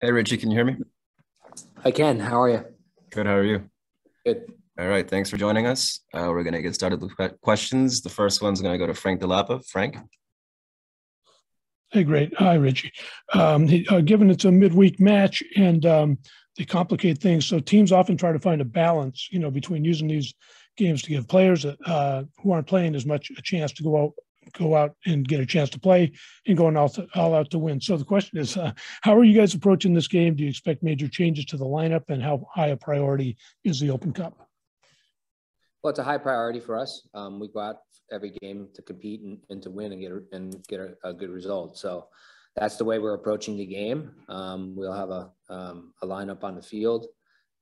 Hey, Richie, can you hear me? I can. How are you? Good, how are you? Good. All right, thanks for joining us. We're going to get started with questions. The first one's going to go to Frank DeLappa. Frank? Hey, great. Hi, Richie. Given it's a midweek match and they complicate things, so teams often try to find a balance, between using these games to give players who aren't playing as much a chance to go out and get a chance to play and going all out to win. So the question is, how are you guys approaching this game? Do you expect major changes to the lineup, and how high a priority is the Open Cup? Well, it's a high priority for us. We go out every game to compete and to win and get a good result. So that's the way we're approaching the game. We'll have a lineup on the field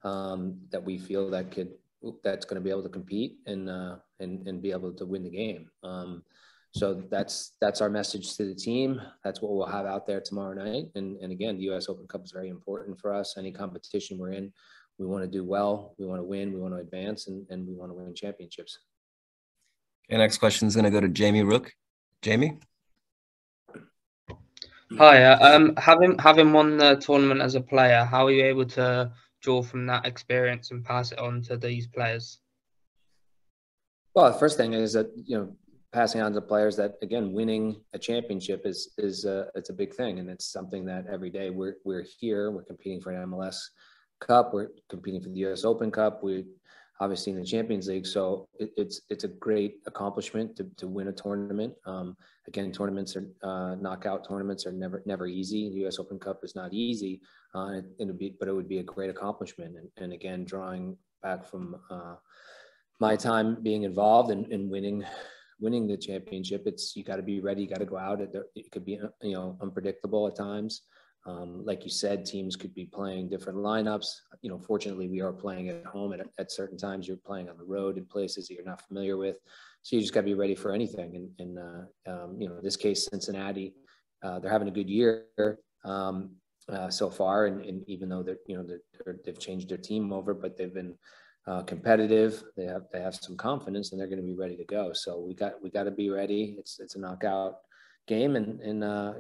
that we feel that's going to be able to compete and be able to win the game. So that's our message to the team. That's what we'll have out there tomorrow night. And again, the U.S. Open Cup is very important for us. Any competition we're in, we want to do well. We want to win. We want to advance, and we want to win championships. Okay, next question is going to go to Jamie Rook. Jamie? Hi, having won the tournament as a player, how are you able to draw from that experience and pass it on to these players? Well, the first thing is that, passing on to players that, again, winning a championship is it's a big thing. And it's something that every day we're here, we're competing for an MLS Cup, we're competing for the US Open Cup, we're obviously in the Champions League. So it's a great accomplishment to win a tournament. Again, tournaments are knockout tournaments are never easy. The US Open Cup is not easy, but it would be a great accomplishment. And again, drawing back from my time being involved in winning the championship, you got to be ready. You got to go out. It could be unpredictable at times. Like you said, teams could be playing different lineups. Fortunately, we are playing at home, and at certain times you're playing on the road in places that you're not familiar with. So you just got to be ready for anything. And in this case, Cincinnati, they're having a good year so far. And even though they've changed their team over, but they've been competitive. They have some confidence, and they're going to be ready to go. So we got to be ready. It's a knockout game, and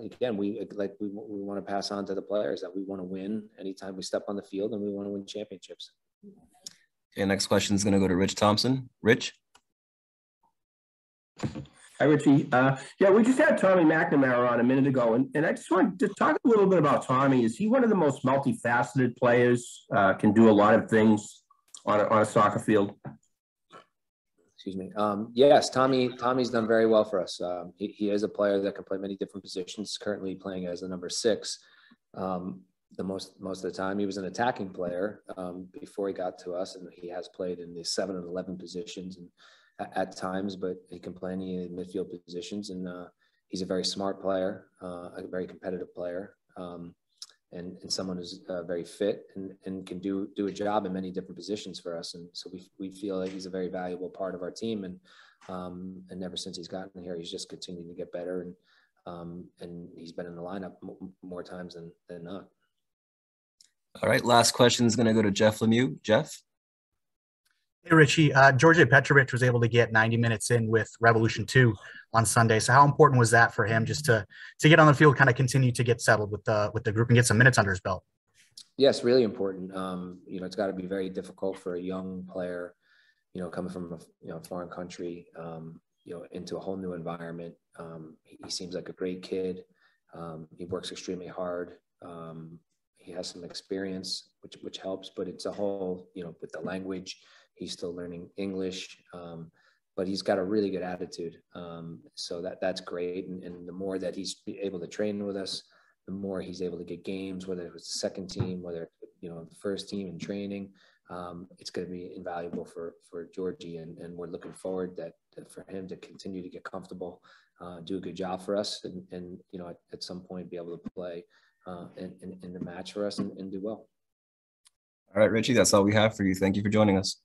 again, we want to pass on to the players that we want to win anytime we step on the field, and we want to win championships. Okay, next question is going to go to Rich Thompson. Rich? Hi, Richie. We just had Tommy McNamara on a minute ago, and I just wanted to talk a little bit about Tommy. Is he one of the most multifaceted players? Can do a lot of things on a soccer field? Excuse me. Yes, Tommy's done very well for us. He is a player that can play many different positions. Currently playing as a number 6. The most of the time, he was an attacking player before he got to us, and he has played in the 7 and 11 positions and at times. But he can play any midfield positions, and he's a very smart player, a very competitive player. And someone who's very fit and can do a job in many different positions for us. And so we feel like he's a very valuable part of our team. And ever since he's gotten here, he's just continued to get better. And he's been in the lineup more times than not. All right, last question is going to go to Jeff Lemieux. Jeff? Hey, Richie. Georgie Petrescu was able to get 90 minutes in with Revolution 2 on Sunday. So how important was that for him just to get on the field, kind of continue to get settled with the group and get some minutes under his belt? Yes, really important. It's got to be very difficult for a young player, coming from a foreign country, into a whole new environment. He seems like a great kid. He works extremely hard. He has some experience, which helps, but it's a whole, with the language. He's still learning English, but he's got a really good attitude. So that's great. And the more that he's able to train with us, the more he's able to get games, whether it was the second team, whether, the first team in training, it's going to be invaluable for Georgie. And we're looking forward for him to continue to get comfortable, do a good job for us, and at some point be able to play in the match for us and do well. All right, Richie, that's all we have for you. Thank you for joining us.